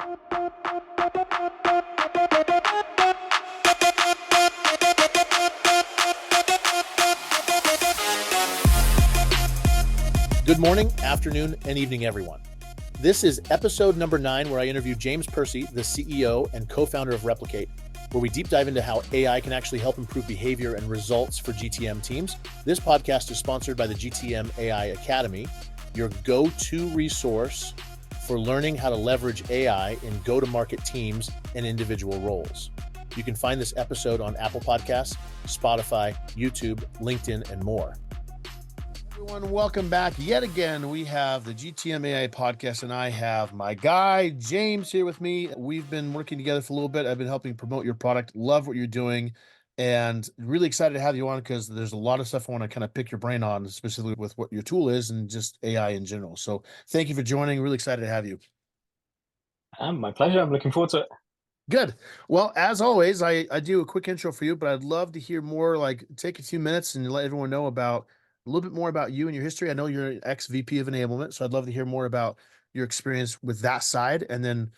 Good morning, afternoon, and evening, everyone. This is episode number 9, where I interview James Percy, the CEO and co-founder of Replicate, where we deep dive into how AI can actually help improve behavior and results for GTM teams. This podcast is sponsored by the GTM AI Academy, your go-to resource for learning how to leverage AI in go-to-market teams and individual roles. You can find this episode on Apple Podcasts, Spotify, YouTube, LinkedIn, and more. Everyone, welcome back. Yet again, we have the GTM AI Podcast, and I have my guy, James, here with me. We've been working together for a little bit. I've been helping promote your product. Love what you're doing, and really excited to have you on because there's a lot of stuff I want to kind of pick your brain on, specifically with what your tool is and just AI in general. So thank you for joining. Really excited to have you. My pleasure. I'm looking forward to it. Good. Well, as always, I do a quick intro for you, but I'd love to hear more, take a few minutes and let everyone know about a little bit more about you and your history. I know you're an ex-VP of enablement, so I'd love to hear more about your experience with that side, and then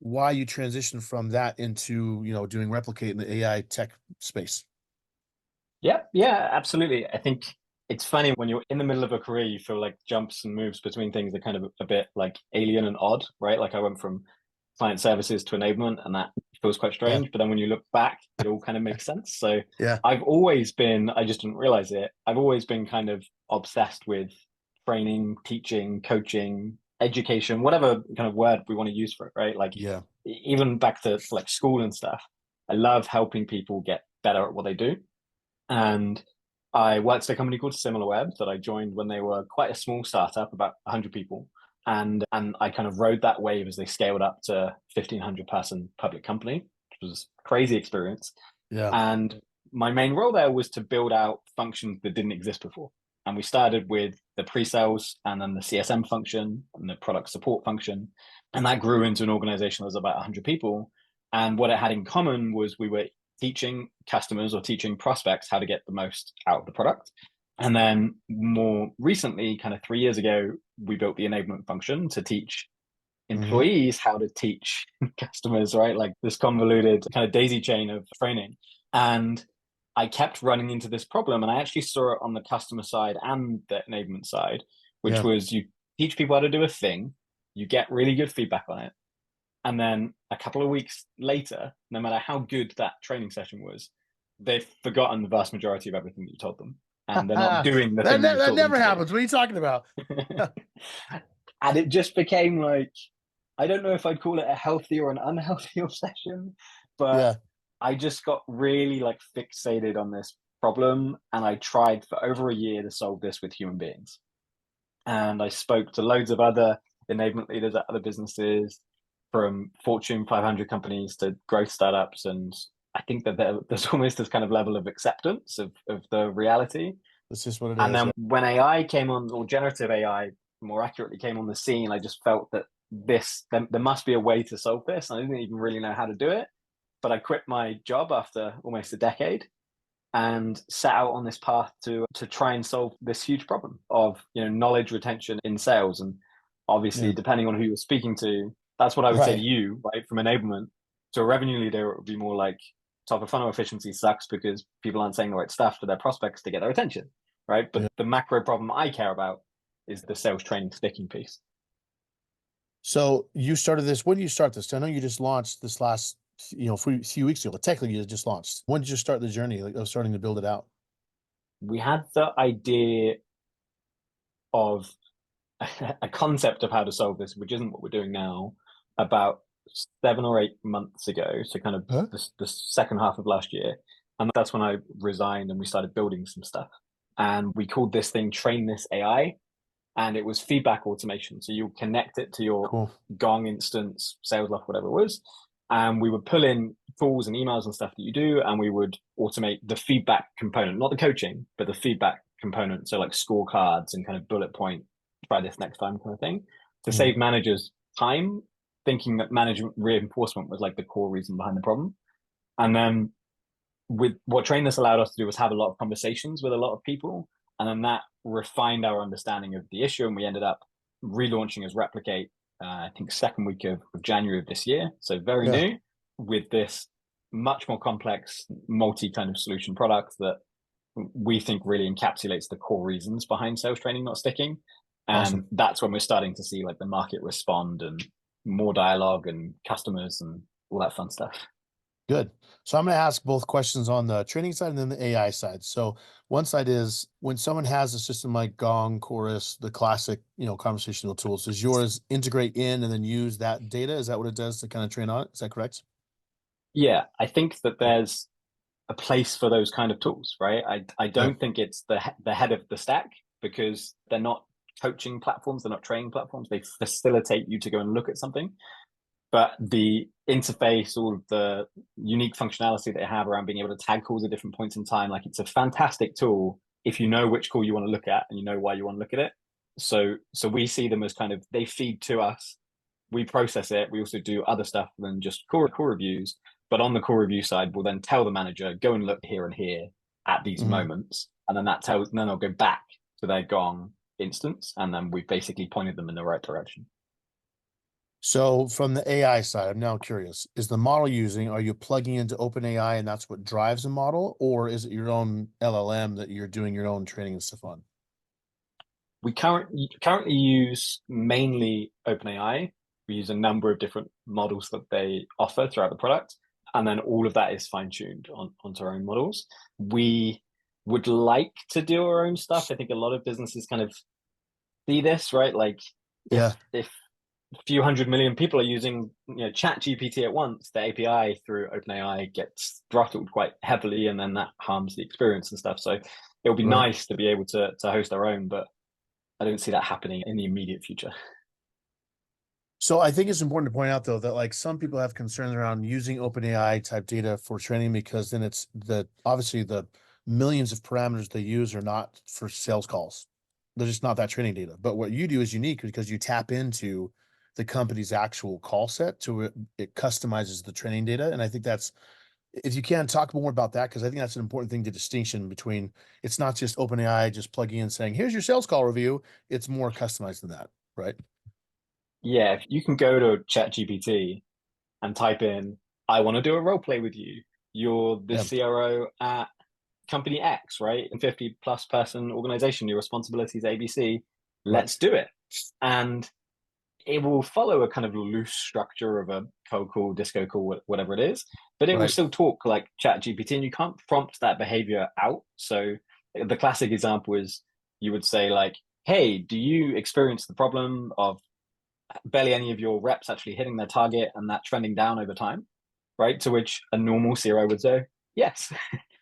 why you transitioned from that into, doing Replicate in the AI tech space. Yeah, absolutely. I think it's funny when you're in the middle of a career, you feel like jumps and moves between things are kind of a bit like alien and odd, right? Like I went from client services to enablement, and that feels quite strange. Yeah. But then when you look back, it all kind of makes sense. So yeah, I've always been, I just didn't realize it, I've always been kind of obsessed with training, teaching, coaching, education, whatever kind of word we want to use for it, right? Like even back to like school and stuff, I love helping people get better at what they do. And I worked at a company called SimilarWeb that I joined when they were quite a small startup, about 100 people. And I kind of rode that wave as they scaled up to 1,500 person public company, which was a crazy experience. Yeah. And my main role there was to build out functions that didn't exist before. And we started with the pre-sales and then the CSM function and the product support function. And that grew into an organization that was about 100 people. And what it had in common was we were teaching customers or teaching prospects how to get the most out of the product. And then more recently, kind of 3 years ago, we built the enablement function to teach employees how to teach customers, right? Like this convoluted kind of daisy chain of training. And I kept running into this problem, and I actually saw it on the customer side and the enablement side, which was you teach people how to do a thing, you get really good feedback on it. And then a couple of weeks later, no matter how good that training session was, they've forgotten the vast majority of everything that you told them. And they're not doing the thing that never happens. What are you talking about? And it just became like, I don't know if I'd call it a healthy or an unhealthy obsession, but I just got really like fixated on this problem. And I tried for over a year to solve this with human beings. And I spoke to loads of other enablement leaders at other businesses, from Fortune 500 companies to growth startups. And I think that there's almost this kind of level of acceptance of the reality. That's just what it is. And then when AI came on, or generative AI more accurately came on the scene, I just felt that there must be a way to solve this. And I didn't even really know how to do it. But I quit my job after almost a decade and set out on this path to try and solve this huge problem of knowledge retention in sales. And obviously, depending on who you're speaking to, that's what I would say to you, right? From enablement to a revenue leader, it would be more like top of funnel efficiency sucks because people aren't saying the right stuff to their prospects to get their attention, right? But the macro problem I care about is the sales training sticking piece. So you started this. When did you start this? I know you just launched this last, few weeks ago. Technically, you just launched. When did you start the journey of starting to build it out? We had the idea of a concept of how to solve this, which isn't what we're doing now, about 7 or 8 months ago. So kind of the second half of last year. And that's when I resigned and we started building some stuff. And we called this thing Train This AI. And it was feedback automation. So you connect it to your Gong instance, SalesLoft, whatever it was. And we would pull in calls and emails and stuff that you do. And we would automate the feedback component, not the coaching, but the feedback component. So like scorecards and kind of bullet point, try this next time kind of thing, to save managers time, thinking that management reinforcement was like the core reason behind the problem. And then with what Train This allowed us to do was have a lot of conversations with a lot of people. And then that refined our understanding of the issue. And we ended up relaunching as Replicate I think second week of January of this year. So very Yeah. new, with this much more complex multi kind of solution product that we think really encapsulates the core reasons behind sales training not sticking. And Awesome. that's when we're starting to see like the market respond and more dialogue and customers and all that fun stuff. Good. So I'm going to ask both questions on the training side and then the AI side. So one side is when someone has a system like Gong, Chorus, the classic, conversational tools, does yours integrate in and then use that data? Is that what it does to kind of train on it? Is that correct? Yeah, I think that Yeah. there's a place for those kind of tools, right? I Yeah. don't think it's the head of the stack, because they're not coaching platforms, they're not training platforms. They facilitate you to go and look at something. But the interface, all of the unique functionality they have around being able to tag calls at different points in time, like it's a fantastic tool if you know which call you want to look at and you know why you want to look at it. So we see them as kind of, they feed to us, we process it. We also do other stuff than just core reviews. But on the core review side, we'll then tell the manager, go and look here and here at these Mhm. moments. And then they'll go back to their Gong instance. And then we've basically pointed them in the right direction. So from the AI side, I'm now curious, is the model are you plugging into OpenAI and that's what drives the model, or is it your own LLM that you're doing your own training and stuff on? We currently use mainly OpenAI. We use a number of different models that they offer throughout the product, and then all of that is fine-tuned onto our own models. We would like to do our own stuff. I think a lot of businesses kind of see this, right? Like Yeah. if a few 100 million people are using chat GPT at once, the API through OpenAI gets throttled quite heavily, and then that harms the experience and stuff. So it would be Right. nice to be able to host our own, but I don't see that happening in the immediate future. So I think it's important to point out though that like some people have concerns around using OpenAI type data for training because then it's obviously the millions of parameters they use are not for sales calls. They're just not that training data. But what you do is unique because you tap into the company's actual call set to it customizes the training data. And I think that's, if you can talk more about that, because I think that's an important thing to distinction between, it's not just OpenAI just plugging in saying, here's your sales call review. It's more customized than that, right? Yeah, if you can go to chat GPT and type in, I want to do a role play with you. You're the Yeah. CRO at company X, right? And 50 plus person organization, your responsibilities ABC. Right. Let's do it. And it will follow a kind of loose structure of a cold call, disco call, whatever it is, but it will Right. still talk like chat GPT, and you can't prompt that behavior out. So the classic example is, you would say like, hey, do you experience the problem of barely any of your reps actually hitting their target and that trending down over time? Right. To which a normal CRO would say, yes.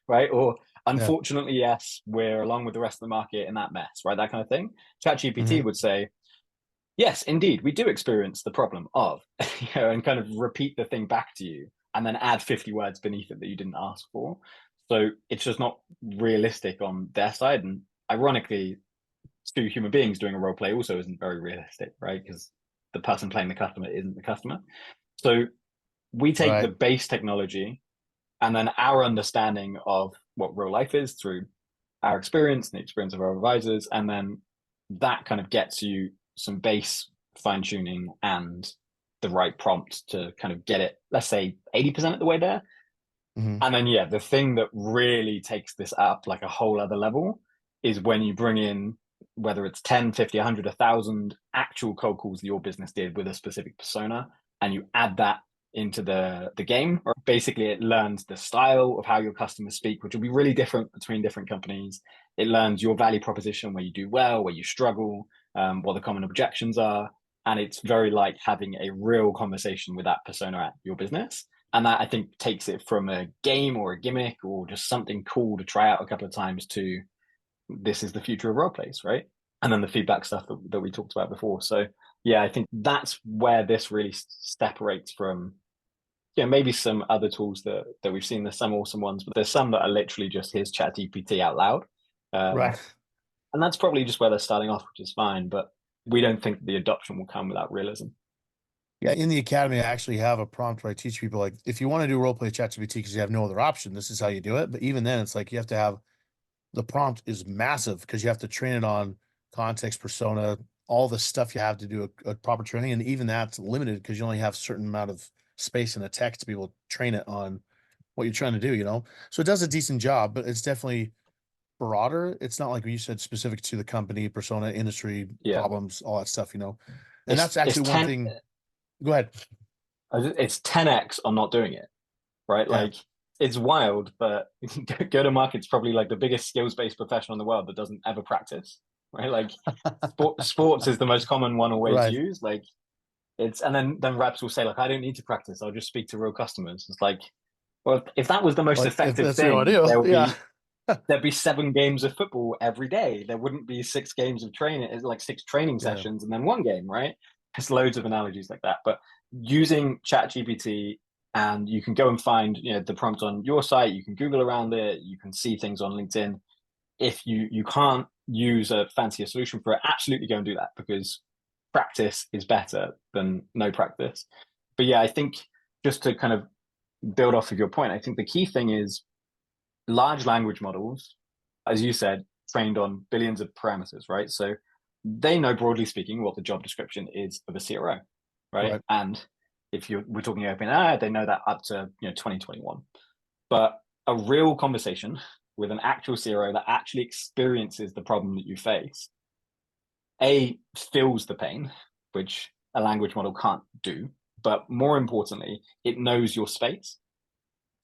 Right. Or Yeah. unfortunately, yes, we're along with the rest of the market in that mess. Right. That kind of thing. ChatGPT Mhm. would say, yes, indeed, we do experience the problem of, and kind of repeat the thing back to you and then add 50 words beneath it that you didn't ask for. So it's just not realistic on their side. And ironically, two human beings doing a role play also isn't very realistic, right? Because the person playing the customer isn't the customer. So we take the Right. base technology and then our understanding of what real life is through our experience and the experience of our advisors. And then that kind of gets you some base fine tuning and the right prompt to kind of get it, let's say 80% of the way there. Mhm. And then, yeah, the thing that really takes this up like a whole other level is when you bring in, whether it's 10, 50, 100, 1,000 actual cold calls that your business did with a specific persona, and you add that into the game. Or basically, it learns the style of how your customers speak, which will be really different between different companies. It learns your value proposition, where you do well, where you struggle, what the common objections are. And it's very like having a real conversation with that persona at your business. And that, I think, takes it from a game or a gimmick or just something cool to try out a couple of times to, this is the future of role plays, right? And then the feedback stuff that we talked about before. So yeah, I think that's where this really separates from, yeah, maybe some other tools that we've seen. There's some awesome ones, but there's some that are literally just his chat GPT out loud. Right. And that's probably just where they're starting off, which is fine. But we don't think the adoption will come without realism. Yeah, in the academy, I actually have a prompt where I teach people like if you want to do role play ChatGPT because you have no other option, this is how you do it. But even then, it's like you have to have the prompt is massive because you have to train it on context, persona, all the stuff you have to do a proper training. And even that's limited because you only have a certain amount of space in a text to be able to train it on what you're trying to do, So it does a decent job, but it's definitely broader. It's not like you said specific to the company, persona, industry, Yeah. problems, all that stuff. And that's It's actually one 10, thing. Go ahead. it's 10x on not doing it, right? Yeah. Like it's wild, but go to market's probably like the biggest skills-based professional in the world that doesn't ever practice, right? Like sports is the most common one always Right. used. Like it's, and then reps will say like, I don't need to practice. I'll just speak to real customers. It's like, well, if that was the most Like if effective that's what you want thing, to do. Yeah. there'd be 7 games of football every day. There wouldn't be 6 games of training. It's like 6 training Yeah. sessions and then 1 game, right? There's loads of analogies like that. But using ChatGPT, and you can go and find, the prompt on your site. You can Google around it. You can see things on LinkedIn. If you can't use a fancier solution for it, absolutely go and do that, because practice is better than no practice. But yeah, I think just to kind of build off of your point, I think the key thing is large language models, as you said, trained on billions of parameters, right? So they know, broadly speaking, what the job description is of a CRO, right? Right. And if we're talking OpenAI, they know that up to 2021. But a real conversation with an actual CRO that actually experiences the problem that you face, A, feels the pain, which a language model can't do. But more importantly, it knows your space.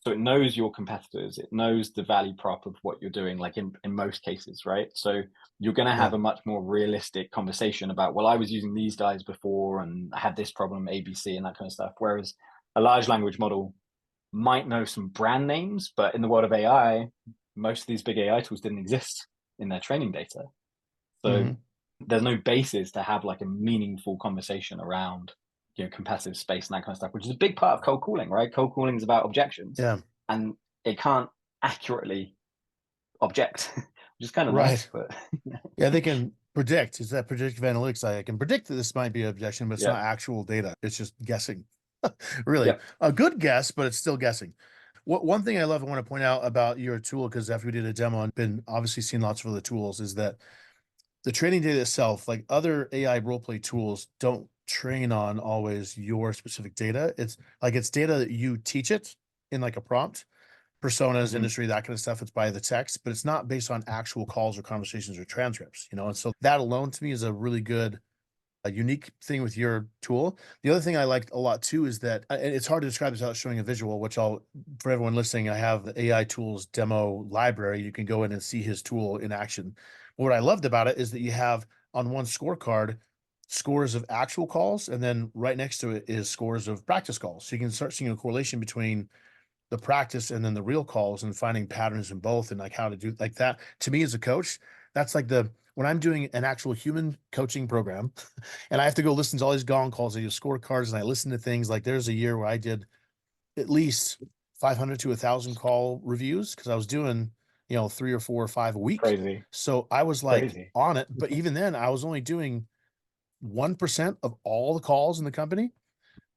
So it knows your competitors, it knows the value prop of what you're doing, like in most cases, right? So you're going to Yeah. have a much more realistic conversation about, well, I was using these guys before and I had this problem, ABC, and that kind of stuff. Whereas a large language model might know some brand names, but in the world of AI, most of these big AI tools didn't exist in their training data. So Hmm. there's no basis to have like a meaningful conversation around competitive space and that kind of stuff, which is a big part of cold calling, right? Cold calling is about objections, Yeah. and it can't accurately object, which is kind of nice, Right. but Yeah, they can predict. It's that predictive analytics. I can predict that this might be an objection, but it's yeah, not actual data. It's just guessing. Really, yeah, a good guess, but it's still guessing. One thing I want to point out about your tool, because after we did a demo and been obviously seen lots of other tools, is that the training data itself, like other AI role play tools, don't train on always your specific data. It's data that you teach it in like a prompt, personas, hmm, industry, that kind of stuff. It's by the text, but it's not based on actual calls or conversations or transcripts. And so that alone to me is a really good, a unique thing with your tool. The other thing I liked a lot too is that, and it's hard to describe this without showing a visual, which for everyone listening, I have the AI tools demo library. You can go in and see his tool in action. What I loved about it is that you have on one scorecard scores of actual calls, and then right next to it is scores of practice calls. So you can start seeing a correlation between the practice and then the real calls and finding patterns in both and like how to do like that. To me as a coach, that's like when I'm doing an actual human coaching program and I have to go listen to all these gong calls, I do scorecards and I listen to things. Like there's a year where I did at least 500 to 1,000 call reviews because I was doing 3 or 4 or 5 a week. crazy, So I was like crazy. on it, but even then I was only doing 1% of all the calls in the company,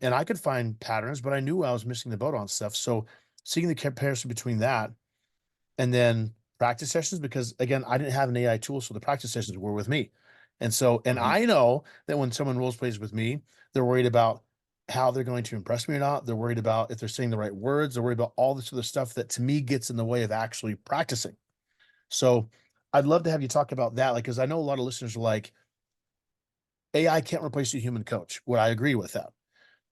and I could find patterns, but I knew I was missing the boat on stuff. So seeing the comparison between that and then practice sessions, because again, I didn't have an AI tool, so the practice sessions were with me. And Hmm. I know that when someone role plays with me, they're worried about how they're going to impress me or not. They're worried about if they're saying the right words. They're worried about all this other stuff that to me gets in the way of actually practicing. So I'd love to have you talk about that, like, because I know a lot of listeners are like, AI can't replace a human coach. Would I agree with that?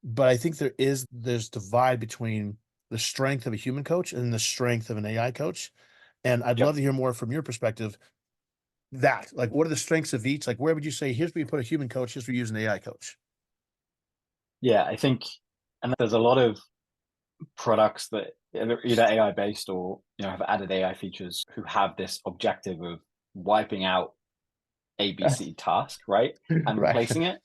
But I think there's divide between the strength of a human coach and the strength of an AI coach. And I'd love Yep. to hear more from your perspective. That, like, what are the strengths of each? Like, where would you say, here's where you put a human coach, here's where you use an AI coach? Yeah, I think, and there's a lot of products that are either AI based or have added AI features who have this objective of wiping out ABC task, right, and Right. replacing it.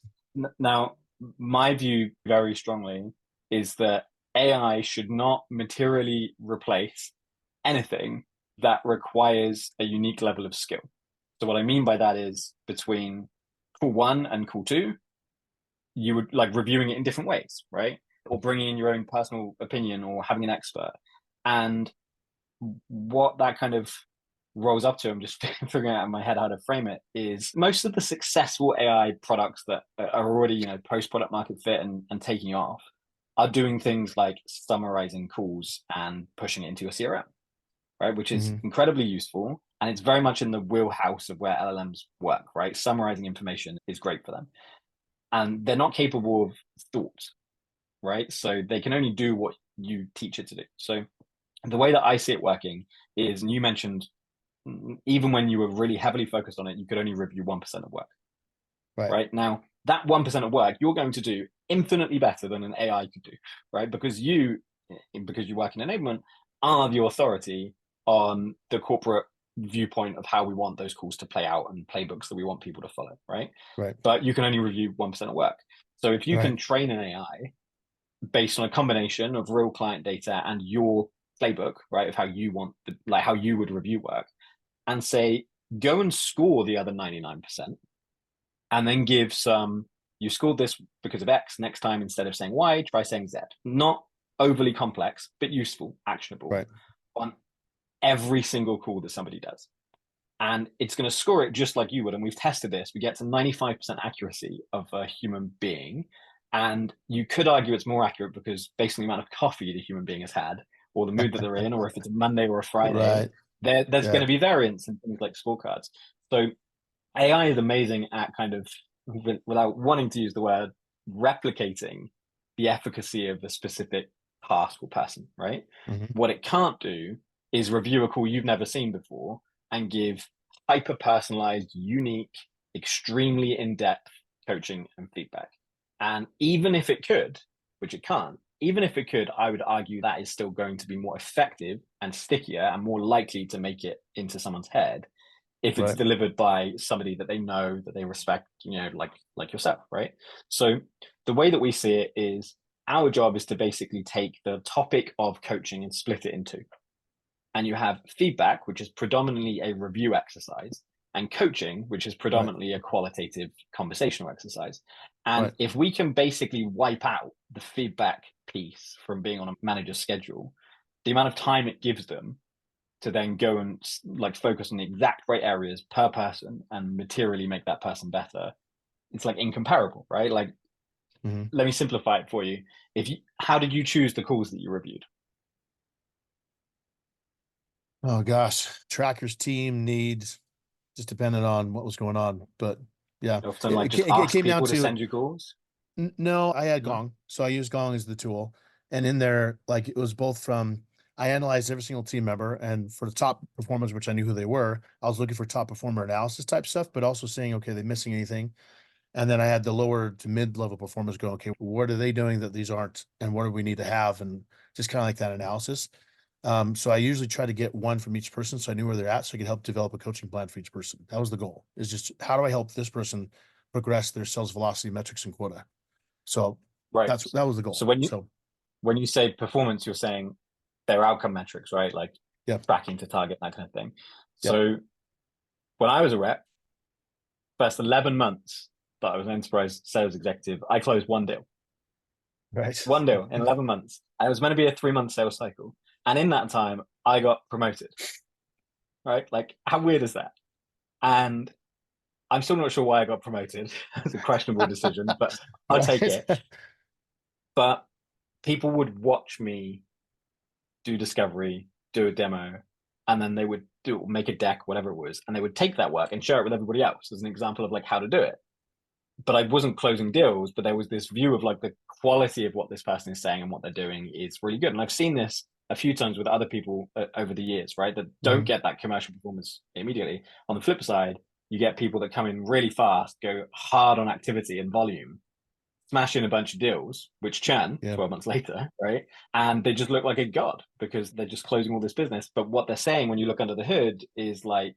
Now, my view very strongly is that AI should not materially replace anything that requires a unique level of skill. So what I mean by that is between call one and call two, you would like reviewing it in different ways, right? Or bringing in your own personal opinion or having an expert. And what that kind of rolls up to, I'm just figuring out in my head how to frame it, is most of the successful AI products that are already, post product market fit and taking off are doing things like summarizing calls and pushing it into your CRM, right? Which is Mm-hmm. incredibly useful. And it's very much in the wheelhouse of where LLMs work, right? Summarizing information is great for them. And they're not capable of thought, right? So they can only do what you teach it to do. So the way that I see it working is, and you mentioned, even when you were really heavily focused on it, you could only review 1% of work, Right. right? Now, that 1% of work, you're going to do infinitely better than an AI could do, right? Because you work in enablement, are the authority on the corporate viewpoint of how we want those calls to play out and playbooks that we want people to follow, right? Right. But you can only review 1% of work. So if you Right. can train an AI based on a combination of real client data and your playbook, right, of how you want how you would review work, and say, go and score the other 99%, and then give you scored this because of X. Next time, instead of saying Y, try saying Z. Not overly complex, but useful, actionable Right. on every single call that somebody does. And it's going to score it just like you would. And we've tested this. We get to 95% accuracy of a human being. And you could argue it's more accurate because based on the amount of coffee the human being has had, or the mood that they're in, or if it's a Monday or a Friday, Right. there's going Yeah. to be variance in things like scorecards. So AI is amazing at kind of, without wanting to use the word, replicating the efficacy of a specific task or person, right? Mm-hmm. What it can't do is review a call you've never seen before and give hyper personalized, unique, extremely in depth coaching and feedback. And even if it could, which it can't, even if it could, I would argue that is still going to be more effective and stickier and more likely to make it into someone's head if it's Right. delivered by somebody that they know, that they respect, like yourself, right? So the way that we see it is, our job is to basically take the topic of coaching and split it in two. And you have feedback, which is predominantly a review exercise, and coaching, which is Right. predominantly a qualitative conversational exercise. And Right. if we can basically wipe out the feedback piece from being on a manager's schedule, the amount of time it gives them to then go and focus on the exact right areas per person and materially make that person better, it's like incomparable, right? Like, Mm-hmm. let me simplify it for you. How did you choose the calls that you reviewed? Oh gosh, Tracker's team needs, just depended on what was going on, but yeah, Often it, like it, just ca- it ask came down people to to send you calls? no. I had No? Gong, so I used Gong as the tool, and in there, like it was both from. I analyzed every single team member, and for the top performers, which I knew who they were, I was looking for top performer analysis type stuff, but also saying, okay, they're missing anything. And then I had the lower to mid level performers go, okay, what are they doing that these aren't, and what do we need to have, and just kind of like that analysis. So I usually try to get one from each person, so I knew where they're at, so I could help develop a coaching plan for each person. That was the goal. Is just how do I help this person progress their sales velocity metrics and quota? So Right. that was the So goal. So when you say performance, you're saying their outcome metrics, right? Like yeah, tracking to target, that kind of thing. yeah, So when I was a rep, first 11 months that I was an enterprise sales executive, I closed one deal. right. One deal in 11 months. And it was meant to be a 3-month sales cycle. And in that time, I got promoted, right? Like, how weird is that? And I'm still not sure why I got promoted. It's a questionable decision, but I'll take Right. it. But people would watch me do discovery, do a demo, and then they would make a deck, whatever it was, and they would take that work and share it with everybody else as an example of like how to do it. But I wasn't closing deals, but there was this view of like the quality of what this person is saying and what they're doing is really good. And I've seen this a few times with other people over the years, right? That don't Mhm. get that commercial performance immediately. On the flip side, you get people that come in really fast, go hard on activity and volume, smash in a bunch of deals, which churn Yeah. 12 months later, right? And they just look like a god because they're just closing all this business. But what they're saying when you look under the hood is like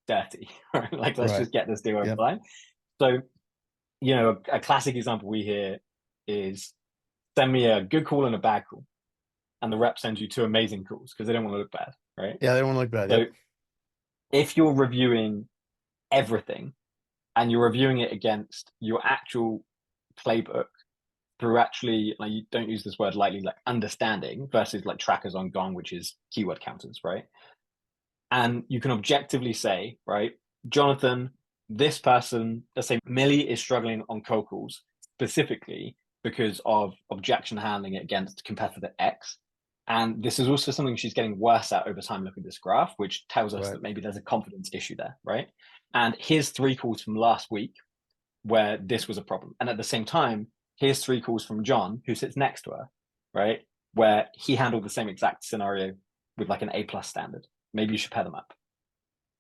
dirty, right? Like, let's Right. just get this deal over Yeah. the line. So, a classic example we hear is, send me a good call and a bad call. And the rep sends you two amazing calls because they don't want to look bad, right? Yeah. They don't want to look bad. So Yep. if you're reviewing everything and you're reviewing it against your actual playbook through actually, like, you don't use this word lightly, like understanding versus like trackers on Gong, which is keyword counters, right? And you can objectively say, right, Jonathan, this person, let's say Millie is struggling on cold calls specifically because of objection handling against competitor X. And this is also something she's getting worse at over time. Look at this graph, which tells us Right. that maybe there's a confidence issue there, right? And here's 3 calls from last week where this was a problem. And at the same time, here's 3 calls from John, who sits next to her, right? Where he handled the same exact scenario with like an A+ standard. Maybe you should pair them up,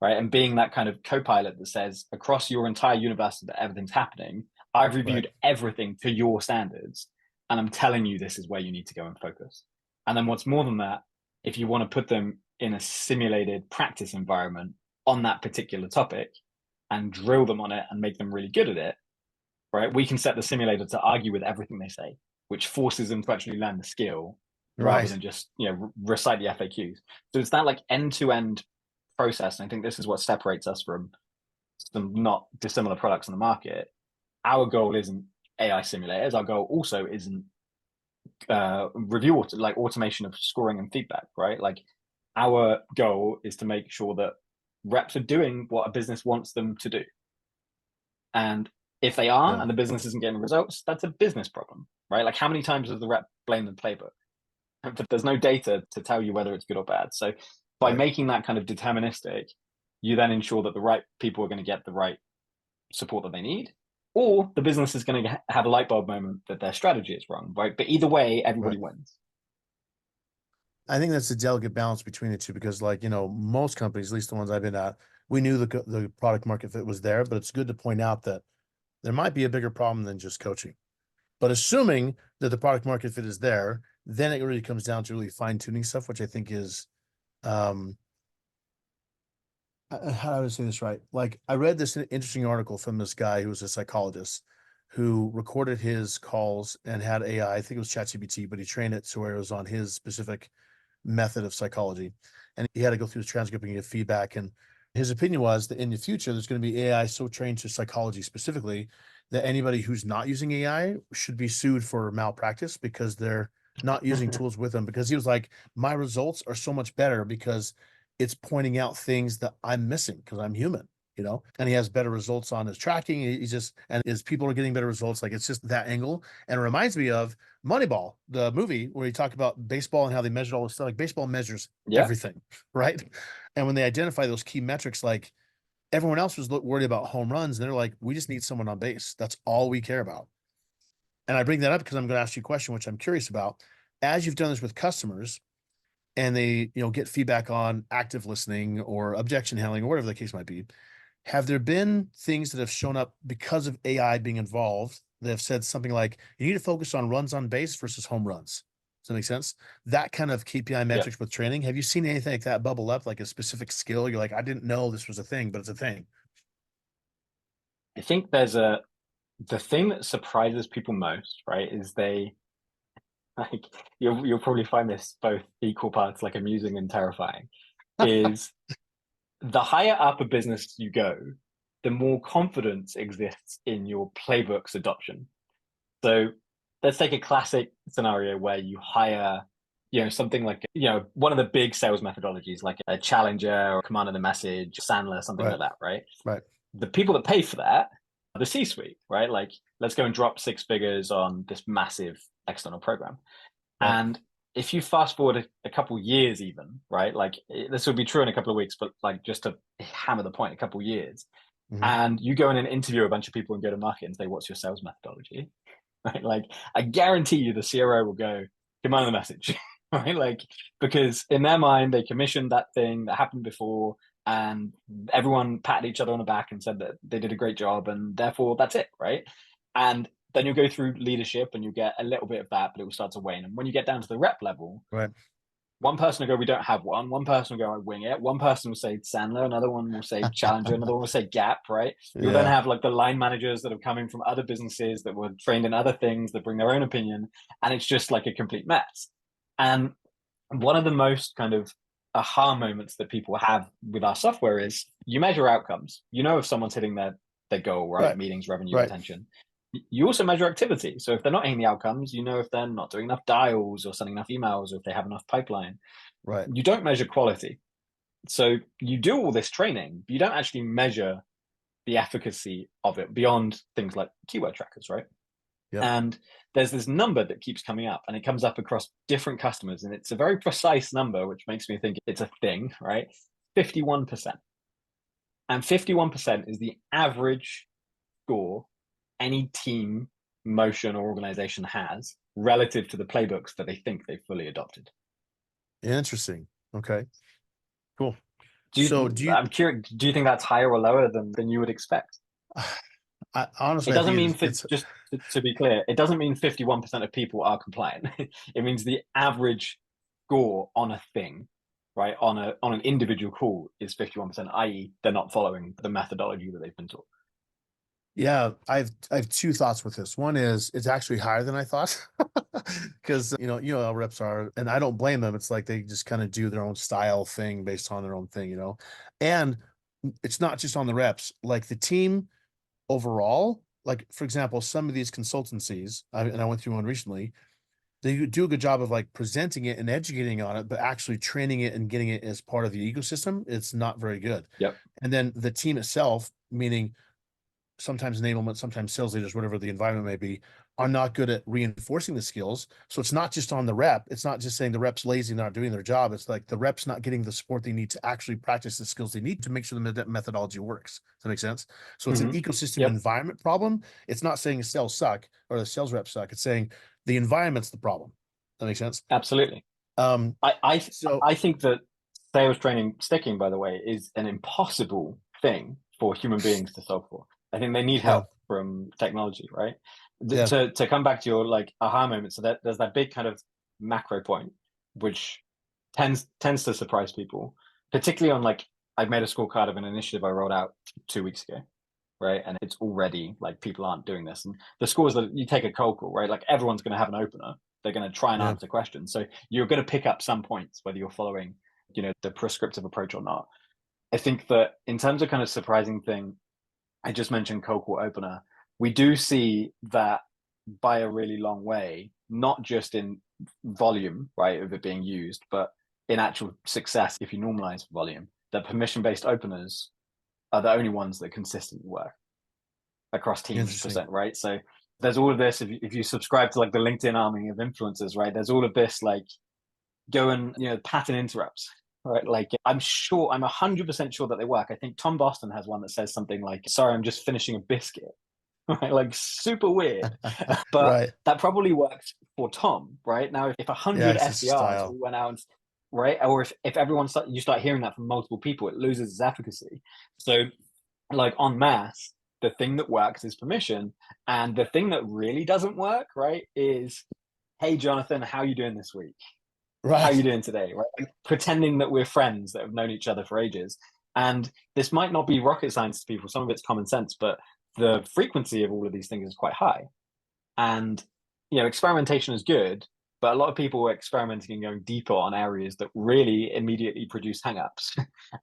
right? And being that kind of co-pilot that says across your entire universe that everything's happening, I've Right. reviewed everything to your standards, and I'm telling you this is where you need to go and focus. And then what's more than that, if you want to put them in a simulated practice environment on that particular topic and drill them on it and make them really good at it, right? We can set the simulator to argue with everything they say, which forces them to actually learn the skill rather Right. than just recite the FAQs. So it's that like end-to-end process. And I think this is what separates us from some not dissimilar products on the market. Our goal isn't AI simulators. Our goal also isn't like automation of scoring and feedback, right? Like our goal is to make sure that reps are doing what a business wants them to do. And if they are Yeah. and the business isn't getting results, that's a business problem, right? Like how many times does the rep blame the playbook? There's no data to tell you whether it's good or bad. So by Right. making that kind of deterministic, you then ensure that the right people are going to get the right support that they need, or the business is going to have a light bulb moment that their strategy is wrong, right? But either way, everybody Right. wins. I think that's a delicate balance between the two because, like, most companies, at least the ones I've been at, we knew the product market fit was there, but it's good to point out that there might be a bigger problem than just coaching. But assuming that the product market fit is there, then it really comes down to really fine tuning stuff, which I think is, um, how do I say this right? Like, I read this interesting article from this guy who was a psychologist who recorded his calls and had AI. I think it was ChatGPT, but he trained it so where it was on his specific method of psychology. And he had to go through the transcript and give feedback. And his opinion was that in the future, there's going to be AI so trained to psychology specifically that anybody who's not using AI should be sued for malpractice because they're not using tools with them. Because he was like, my results are so much better because it's pointing out things that I'm missing because I'm human. And he has better results on his tracking. He's just, and his people are getting better results. Like it's just that angle. And it reminds me of Moneyball, the movie where he talked about baseball and how they measured all this stuff. Like baseball measures Yeah. everything, right? And when they identify those key metrics, like everyone else was worried about home runs, and they're like, we just need someone on base. That's all we care about. And I bring that up because I'm going to ask you a question, which I'm curious about. As you've done this with customers, and they get feedback on active listening or objection handling or whatever the case might be, have there been things that have shown up because of AI being involved that have said something like you need to focus on runs on base versus home runs? Does that make sense? That kind of KPI Yeah. metrics with training. Have you seen anything like that bubble up, like a specific skill? You're like, I didn't know this was a thing, but it's a thing. I think the thing that surprises people most, right, is they like you'll probably find this both equal parts like amusing and terrifying, is the higher up a business you go, the more confidence exists in your playbook's adoption. So let's take a classic scenario where you hire, something like, one of the big sales methodologies, like a challenger or command of the message, Sandler, something Right. like that, right? Right. The people that pay for that are the C-suite, right? Like, let's go and drop 6 figures on this massive external program. Right. And if you fast forward a couple years, even, right? Like this would be true in a couple of weeks, but like just to hammer the point, a couple of years, Mm-hmm. and you go in and interview a bunch of people and go to market and say, "What's your sales methodology?" Right? Like I guarantee you, the CRO will go, "Command the message," right? Like because in their mind, they commissioned that thing that happened before, and everyone patted each other on the back and said that they did a great job, and therefore that's it, right? And then you'll go through leadership and you'll get a little bit of that, but it will start to wane. And when you get down to the rep level, Right. one person will go, we don't have one. One person will go, I wing it. One person will say Sandler. Another one will say Challenger. Another one will say Gap, right? You'll then Yeah. have like the line managers that are coming from other businesses that were trained in other things that bring their own opinion. And it's just like a complete mess. And one of the most kind of aha moments that people have with our software is you measure outcomes. You know if someone's hitting their goal, right? Right. Meetings, revenue, Right. retention. You also measure activity. So if they're not hitting the outcomes, you know if they're not doing enough dials or sending enough emails or if they have enough pipeline. Right. You don't measure quality. So you do all this training, but you don't actually measure the efficacy of it beyond things like keyword trackers, right? Yep. And there's this number that keeps coming up, and it comes up across different customers, and it's a very precise number, which makes me think it's a thing, right? 51%. And 51% is the average score any team, motion, or organization has relative to the playbooks that they think they've fully adopted. Interesting. Okay, cool. Do So you, do you, I'm curious, do you think that's higher or lower than you would expect? honestly, It I doesn't think mean, it's just to be clear, it doesn't mean 51% of people are compliant. It means the average score on a thing, right, on an individual call is 51%, i.e., they're not following the methodology that they've been taught. Yeah, I have two thoughts with this. One is it's actually higher than I thought because you know how reps are, and I don't blame them. It's like they just kind of do their own style thing based on their own thing, and it's not just on the reps, like the team overall. Like for example, some of these consultancies, and I went through one recently. They do a good job of like presenting it and educating on it, but actually training it and getting it as part of the ecosystem, it's not very good. Yep. And then the team itself, meaning sometimes enablement, sometimes sales leaders, whatever the environment may be, are not good at reinforcing the skills. So it's not just on the rep. It's not just saying the rep's lazy, not doing their job. It's like the rep's not getting the support they need to actually practice the skills they need to make sure the methodology works. Does that make sense? So it's an Hmm. ecosystem Yep. environment problem. It's not saying the sales suck or the sales reps suck. It's saying the environment's the problem. That makes sense. Absolutely. Um, I, I so I think that sales training sticking, by the way, is an impossible thing for human beings to solve for. I think they need yeah, help from technology, right? yeah, To come back to your like aha moment, so that there's that big kind of macro point, which tends to surprise people, particularly on like I've made a scorecard of an initiative I rolled out 2 weeks ago, right? And it's already like people aren't doing this. And the scores that you take a cold call, right? Like everyone's going to have an opener. They're going to try and yeah. answer questions. So you're going to pick up some points, whether you're following, the prescriptive approach or not. I think that in terms of kind of surprising thing, I just mentioned cold call opener. We do see that by a really long way, not just in volume, right, of it being used, but in actual success, if you normalize volume, that permission-based openers are the only ones that consistently work across teams Interesting. percent, right? So there's all of this. If you subscribe to like the LinkedIn army of influencers, right? There's all of this like go and pattern interrupts, right? Like I'm 100% sure that they work. I think Tom Boston has one that says something like, "Sorry, I'm just finishing a biscuit." Right, like super weird, but Right. that probably works for Tom, right? Now, if a Yeah, hundred it's just a SDRs style. all went out and right, or if you start hearing that from multiple people, it loses its efficacy. So like en masse, the thing that works is permission. And the thing that really doesn't work, right, is, hey, Jonathan, how are you doing this week? How are you Right. doing today? Right? Like, pretending that we're friends that have known each other for ages. And this might not be rocket science to people. Some of it's common sense, but the frequency of all of these things is quite high. And, experimentation is good, but a lot of people are experimenting and going deeper on areas that really immediately produce hangups.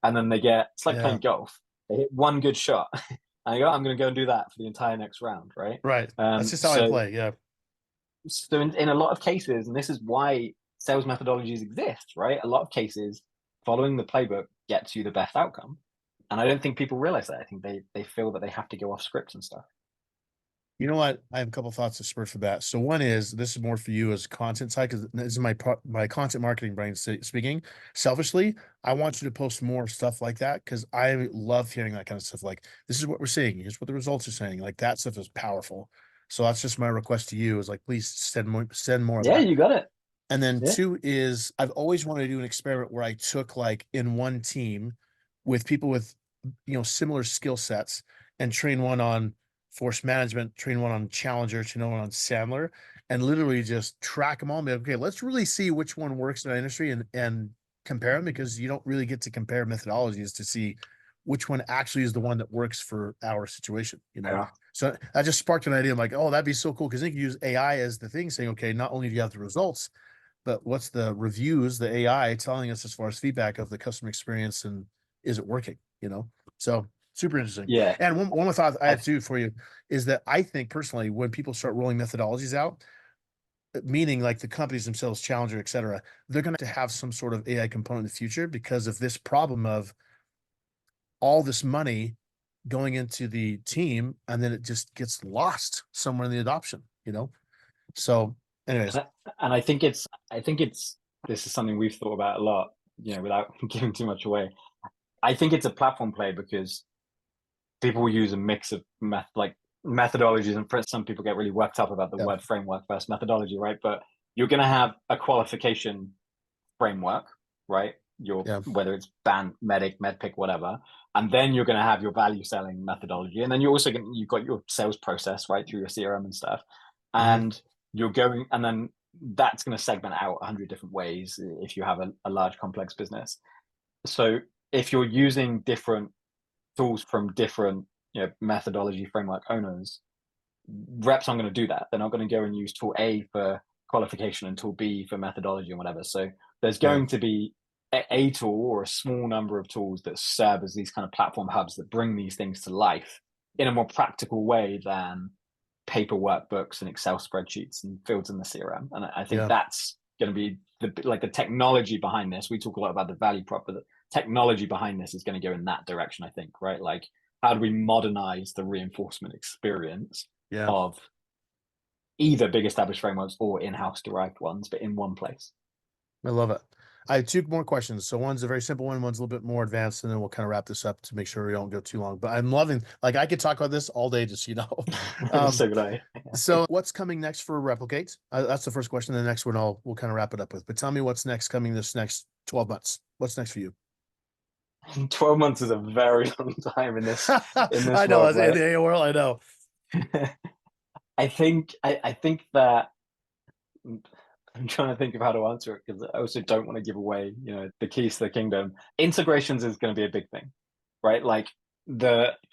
And then it's like Yeah. playing golf. They hit one good shot and they go, I'm going to go and do that for the entire next round. Right. Right. That's Um, just how I so, play. Yeah. so in a lot of cases, and this is why sales methodologies exist, right? A lot of cases, following the playbook gets you the best outcome. And I don't think people realize that. I think they feel that they have to go off script and stuff. You know what? I have a couple thoughts to spur for that. So one is this is more for you as content side because this is my content marketing brain speaking. Selfishly, I want you to post more stuff like that because I love hearing that kind of stuff. Like this is what we're seeing. Here's what the results are saying. Like that stuff is powerful. So that's just my request to you is like please send more of Yeah, that. you got it. And then Yeah. two is I've always wanted to do an experiment where I took like in one team with people with similar skill sets and train one on force management, train one on Challenger, train one on Sandler, and literally just track them all and be like, okay, let's really see which one works in our industry and compare them because you don't really get to compare methodologies to see which one actually is the one that works for our situation. Yeah. So I just sparked an idea. I'm like, oh, that'd be so cool because they can use AI as the thing saying, okay, not only do you have the results, but what's the reviews, the AI telling us as far as feedback of the customer experience and is it working? So super interesting. Yeah. And one more thought I I have too for you is that I think personally, when people start rolling methodologies out, meaning like the companies themselves, Challenger, et cetera, they're going to have some sort of AI component in the future because of this problem of all this money going into the team and then it just gets lost somewhere in the adoption, you know? So anyways, And I think it's this is something we've thought about a lot, without giving too much away. I think it's a platform play because people will use a mix of methodologies, and for some people get really worked up about the yeah, word framework versus methodology, right? But you're going to have a qualification framework, right? Your yeah, whether it's band, medic, medpic, whatever, and then you're going to have your value selling methodology, and then you've got your sales process right through your CRM and stuff, hmm, and you're going, and then that's going to segment out 100 different ways if you have a large complex business. So if you're using different tools from different methodology framework owners, reps aren't going to do that. They're not going to go and use tool A for qualification and tool B for methodology and whatever. So there's yeah, going to be a tool or a small number of tools that serve as these kind of platform hubs that bring these things to life in a more practical way than paper workbooks and Excel spreadsheets and fields in the CRM. And I think yeah. that's going to be the technology behind this. We talk a lot about the value prop, but the technology behind this is going to go in that direction, I think, right? Like, how do we modernize the reinforcement experience Yeah, of either big established frameworks or in-house derived ones, but in one place? I love it. I have two more questions. So one's a very simple one, one's a little bit more advanced, and then we'll kind of wrap this up to make sure we don't go too long. But I'm loving, like, I could talk about this all day, just so you know. Um, So good. so what's coming next for Replicate? That's the first question. The next one we'll kind of wrap it up with. But tell me what's next coming this next 12 months. What's next for you? 12 months is a very long time in this I know, world, in right? the AI world, I know. I think that I'm trying to think of how to answer it because I also don't want to give away, the keys to the kingdom. Integrations is going to be a big thing, right? Like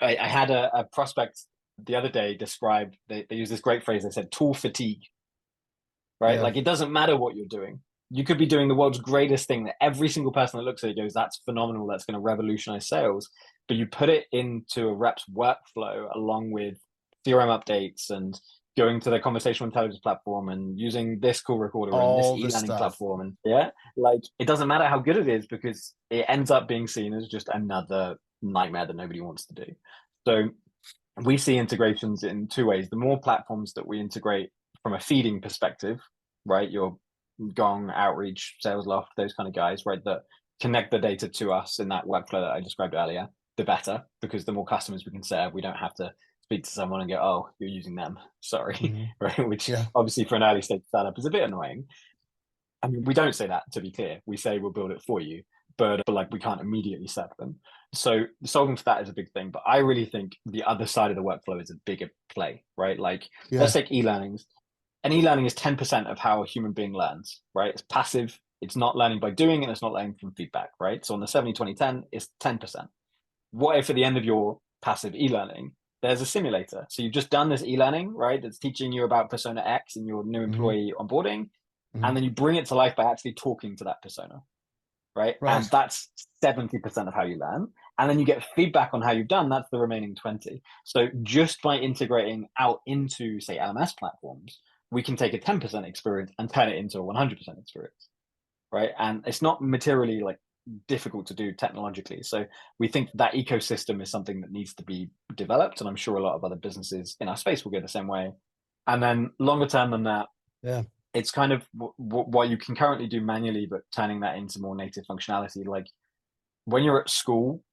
I had a prospect the other day described, they use this great phrase. They said tool fatigue, right? Yeah. Like, it doesn't matter what you're doing. You could be doing the world's greatest thing that every single person that looks at it goes, that's phenomenal. That's going to revolutionize sales. But you put it into a rep's workflow along with CRM updates and going to the conversational intelligence platform and using this call recorder and this All this e-learning stuff. platform. And yeah, like, it doesn't matter how good it is because it ends up being seen as just another nightmare that nobody wants to do. So we see integrations in two ways. The more platforms that we integrate from a feeding perspective, right? Your Gong, Outreach, SalesLoft, those kind of guys, right? That connect the data to us in that workflow that I described earlier, the better, because the more customers we can serve, we don't have to speak to someone and go, oh, you're using them. Sorry. Hmm. Right. Which Yeah. obviously for an early stage startup is a bit annoying. I mean, we don't say that, to be clear. We say we'll build it for you, but like, we can't immediately serve them. So solving for that is a big thing. But I really think the other side of the workflow is a bigger play, right? Like, let's Yeah. take e-learnings. And e-learning is 10% of how a human being learns, right? It's passive. It's not learning by doing, and it's not learning from feedback, right? So on the 70-20-10, it's 10%. What if at the end of your passive e-learning, there's a simulator? So you've just done this e-learning, right? That's teaching you about persona X and your new Hmm. employee onboarding. Hmm. And then you bring it to life by actually talking to that persona, right? And Right. that's 70% of how you learn. And then you get feedback on how you've done. That's the remaining 20. So just by integrating out into, say, LMS platforms, we can take a 10% experience and turn it into a 100% experience, right? And it's not materially like difficult to do technologically. So we think that ecosystem is something that needs to be developed. And I'm sure a lot of other businesses in our space will go the same way. And then longer term than that, Yeah. it's kind of what you can currently do manually, but turning that into more native functionality. Like, when you're at school,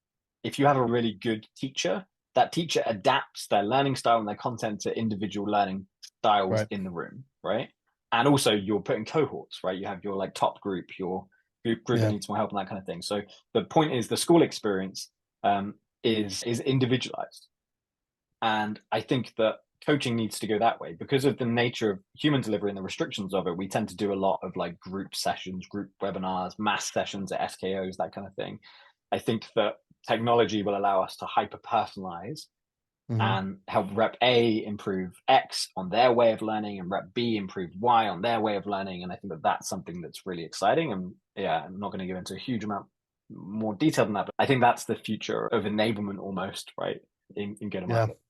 if you have a really good teacher, that teacher adapts their learning style and their content to individual learning styles Right. in the room, right? And also, you're putting cohorts, right? You have your like top group, your group that Yeah. needs more help and that kind of thing. So the point is, the school experience is individualized. And I think that coaching needs to go that way because of the nature of human delivery and the restrictions of it. We tend to do a lot of like group sessions, group webinars, mass sessions at SKOs, that kind of thing. I think that technology will allow us to hyper personalize Hmm. and help rep A improve X on their way of learning and rep B improve Y on their way of learning. And I think that that's something that's really exciting. And yeah, I'm not going to go into a huge amount more detail than that, but I think that's the future of enablement almost, right? In go to Yeah. market.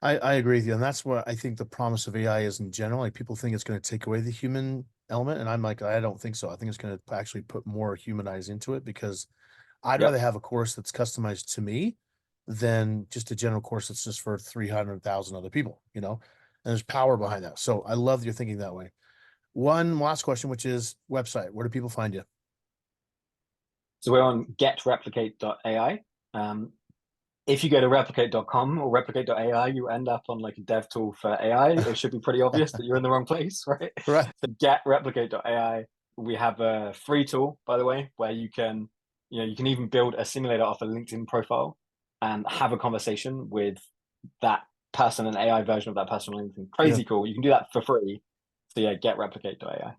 I agree with you. And that's what I think the promise of AI is in general. Like people think it's going to take away the human element. And I'm like, I don't think so. I think it's going to actually put more human eyes into it because I'd rather Yep. have a course that's customized to me than just a general course that's just for 300,000 other people, you know, and there's power behind that. So I love that you're thinking that way. One last question, which is website. Where do people find you? So we're on GetReplicate.ai. If you go to replicate.com or replicate.ai, you end up on like a dev tool for AI. It should be pretty obvious that you're in the wrong place, right? Right. So GetReplicate.ai. We have a free tool, by the way, where you can even build a simulator off a LinkedIn profile and have a conversation with that person, an AI version of that person on LinkedIn. Yeah. Crazy cool. You can do that for free. So yeah, GetReplicate.ai.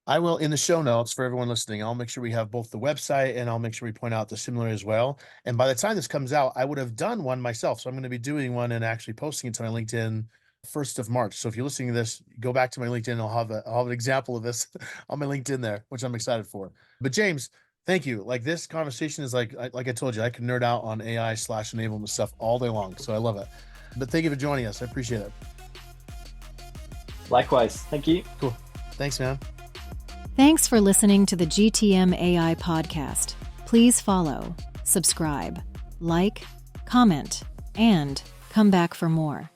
I will, in the show notes for everyone listening, I'll make sure we have both the website and I'll make sure we point out the similar as well. And by the time this comes out, I would have done one myself. So I'm going to be doing one and actually posting it to my LinkedIn 1st of March. So if you're listening to this, go back to my LinkedIn. I'll have an example of this on my LinkedIn there, which I'm excited for. But James, thank you. Like this conversation is like I told you, I can nerd out on AI/enablement stuff all day long. So I love it. But thank you for joining us. I appreciate it. Likewise. Thank you. Cool. Thanks, man. Thanks for listening to the GTM AI Podcast. Please follow, subscribe, like, comment, and come back for more.